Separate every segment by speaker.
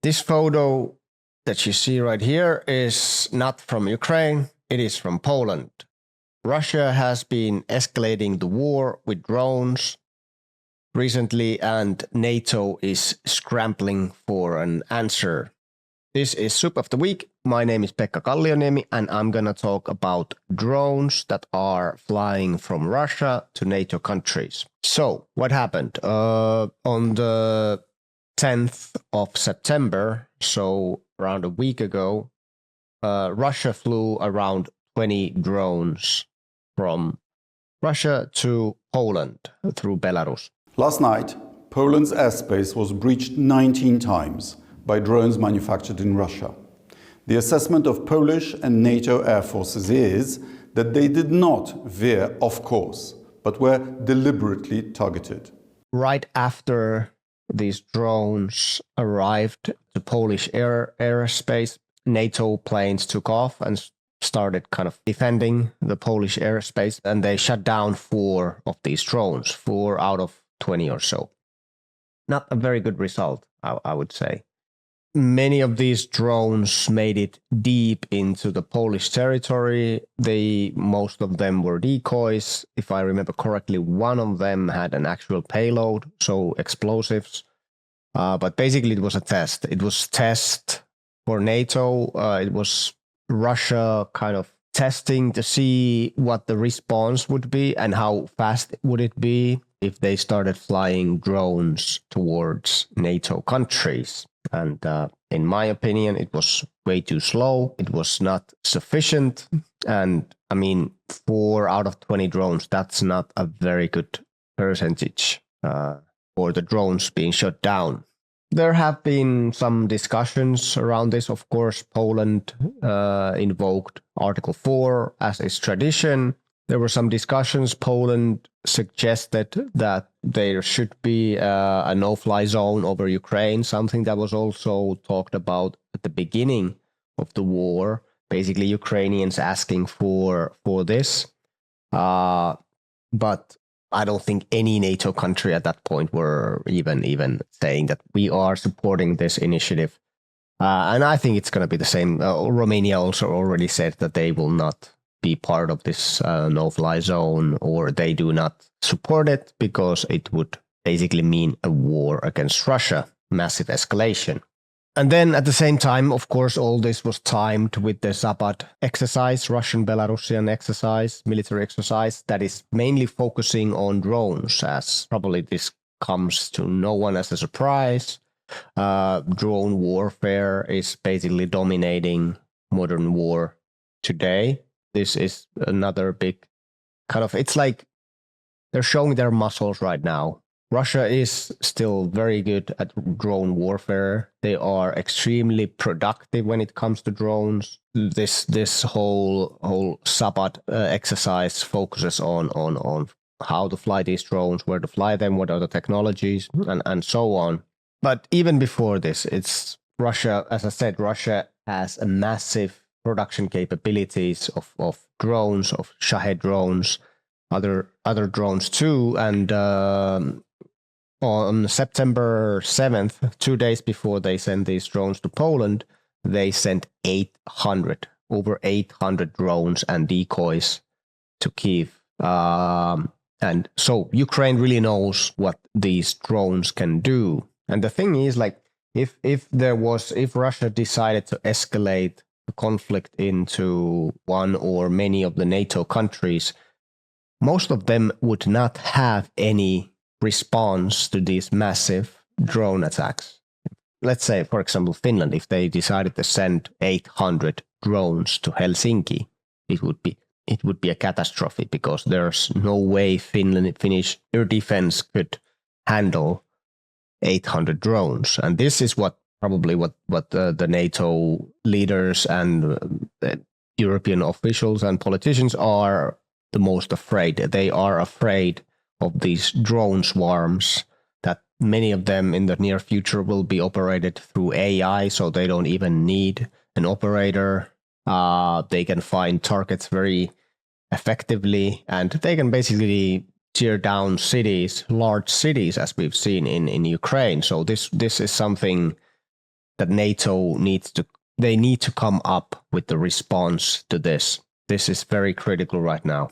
Speaker 1: This photo that you see right here is not from Ukraine, it is from Poland. Russia has been escalating the war with drones recently, and NATO is scrambling for an answer. This is Soup of the Week. My name is Pekka Kallioniemi, and I'm going to talk about drones that are flying from Russia to NATO countries. So, what happened? On the 10th of September, so around a week ago, Russia flew around 20 drones from Russia to Poland through Belarus.
Speaker 2: Last night, Poland's airspace was breached 19 times by drones manufactured in Russia. The assessment of Polish and NATO air forces is that they did not veer off course, but were deliberately targeted.
Speaker 1: Right after these drones arrived to Polish airspace, NATO planes took off and started kind of defending the Polish airspace, and they shut down 4 of these drones, 4 out of 20 or so. Not a very good result, I would say. Many of these drones made it deep into the Polish territory. Most of them were decoys. If I remember correctly, one of them had an actual payload, so explosives. But basically it was a test. It was test for NATO. It was Russia kind of testing to see what the response would be and how fast would it be if they started flying drones towards NATO countries. And in my opinion, it was way too slow. It was not sufficient. And I mean, 4 out of 20 drones, that's not a very good percentage for the drones being shut down. There have been some discussions around this. Of course, Poland invoked Article 4 as its tradition. There were some discussions. Poland suggested that there should be a no-fly zone over Ukraine, something that was also talked about at the beginning of the war. Basically, Ukrainians asking for this. But I don't think any NATO country at that point were even saying that we are supporting this initiative. And I think it's going to be the same. Romania also already said that they will not be part of this no-fly zone, or they do not support it because it would basically mean a war against Russia, massive escalation. And then at the same time, of course, all this was timed with the Zapad exercise, Russian-Belarusian exercise, military exercise that is mainly focusing on drones, as probably this comes to no one as a surprise. Drone warfare is basically dominating modern war today. This is another big kind of, it's like they're showing their muscles right now. Russia is still very good at drone warfare. They are extremely productive when it comes to drones. This whole Zapad exercise focuses on how to fly these drones, where to fly them, what are the technologies, and so on. But even before this, it's Russia, as I said, Russia has a massive production capabilities of drones, of Shahed drones, other drones too. And on September 7th, 2 days before they sent these drones to Poland, they sent over 800 drones and decoys to Kyiv. And so Ukraine really knows what these drones can do. And the thing is, like, if Russia decided to escalate the conflict into one or many of the NATO countries, most of them would not have any response to these massive drone attacks. Let's say, for example, Finland, if they decided to send 800 drones to Helsinki, it would be a catastrophe, because there's no way Finnish air defense could handle 800 drones. And this is probably what the NATO leaders and European officials and politicians are the most afraid. They are afraid of these drone swarms, that many of them in the near future will be operated through AI, so they don't even need an operator. They can find targets very effectively, and they can basically tear down cities, large cities, as we've seen in Ukraine. So this is something that NATO need to come up with the response to this. This is very critical right now.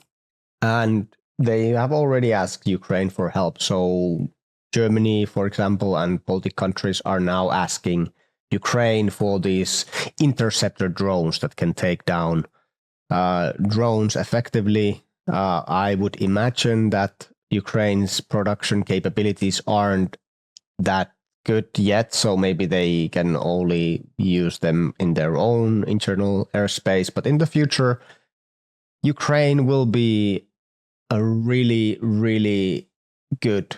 Speaker 1: And they have already asked Ukraine for help. So Germany, for example, and Baltic countries are now asking Ukraine for these interceptor drones that can take down drones effectively. I would imagine that Ukraine's production capabilities aren't that good yet, so maybe they can only use them in their own internal airspace. But in the future, Ukraine will be a really, really good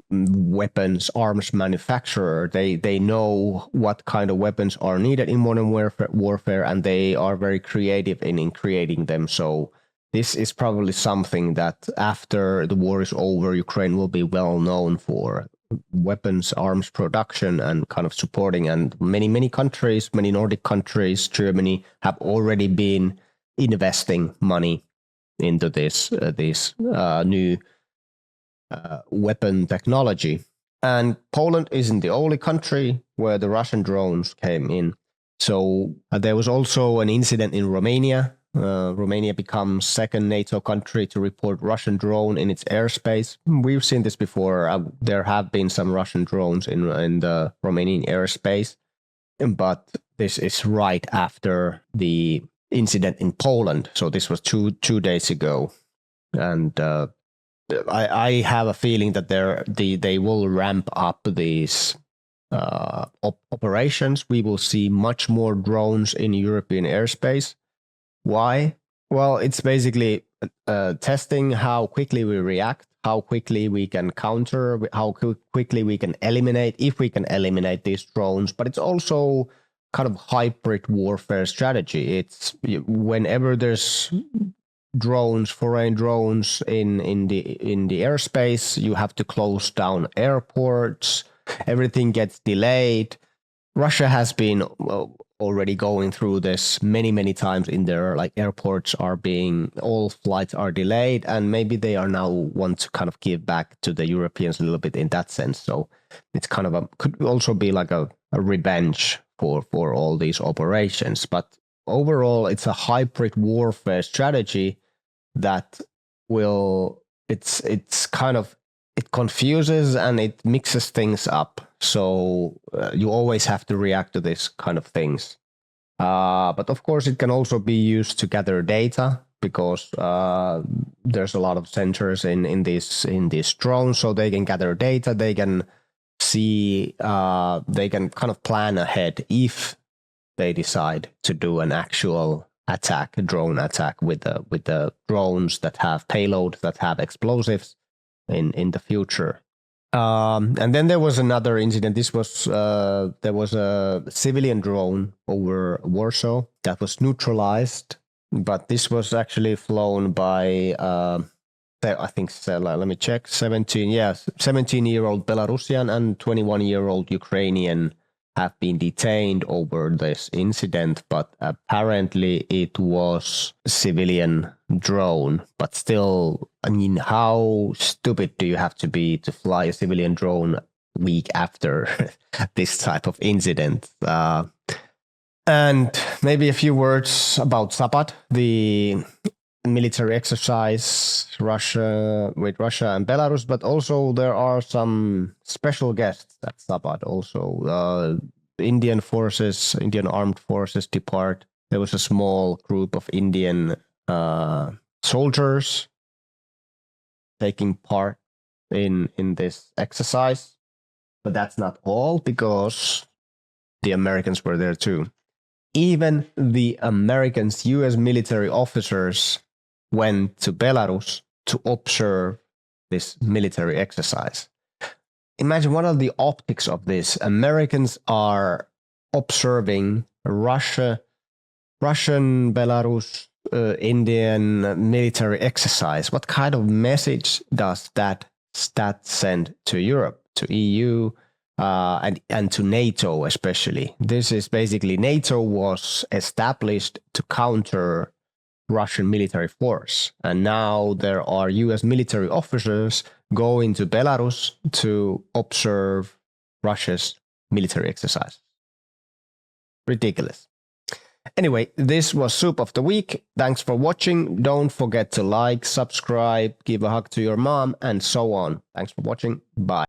Speaker 1: weapons arms manufacturer. They know what kind of weapons are needed in modern warfare, and they are very creative in creating them. So this is probably something that after the war is over, Ukraine will be well known for weapons arms production and kind of supporting. And many countries, many Nordic countries, Germany, have already been investing money into this new weapon technology. And Poland isn't the only country where the Russian drones came in. So there was also an incident in Romania. Romania becomes second NATO country to report Russian drone in its airspace. We've seen this before. There have been some Russian drones in the Romanian airspace, but this is right after the incident in Poland. So this was two days ago, and I have a feeling that they will ramp up these operations. We will see much more drones in European airspace. Why? Well, it's basically testing how quickly we react, how quickly we can counter, how quickly we can eliminate, if we can eliminate these drones. But it's also kind of hybrid warfare strategy. It's whenever there's drones, foreign drones in the airspace, you have to close down airports. Everything gets delayed. Russia has been already going through this many times in their airports all flights are delayed, and maybe they are now want to kind of give back to the Europeans a little bit in that sense. So it's kind of could also be like a revenge for all these operations. But overall, it's a hybrid warfare strategy that it's kind of, it confuses and it mixes things up. So you always have to react to this kind of things. But of course, it can also be used to gather data, because there's a lot of sensors in these drones, so they can gather data. They can see, they can kind of plan ahead if they decide to do an actual attack, a drone attack with the drones that have payload, that have explosives in the future. And then there was another incident. This was there was a civilian drone over Warsaw that was neutralized, but this was actually flown by I think, let me check, 17-year-old Belarusian and 21-year-old Ukrainian have been detained over this incident, but apparently it was a civilian drone. But still, I mean, how stupid do you have to be to fly a civilian drone a week after this type of incident? And maybe a few words about Zapad, the military exercise with Russia and Belarus, but also there are some special guests at Zapad. Also, Indian armed forces depart. There was a small group of Indian soldiers taking part in this exercise, but that's not all, because the Americans were there too. Even the Americans, U.S. military officers, went to Belarus to observe this military exercise. Imagine what are the optics of this. Americans are observing Russian, Belarus, Indian military exercise. What kind of message does that send to Europe, to EU, and to NATO especially? This is basically, NATO was established to counter Russian military force, and now there are US military officers going to Belarus to observe Russia's military exercise. ridiculous. Anyway, this was Soup of the Week. Thanks for watching. Don't forget to like, subscribe, give a hug to your mom, and so on. Thanks for watching. Bye.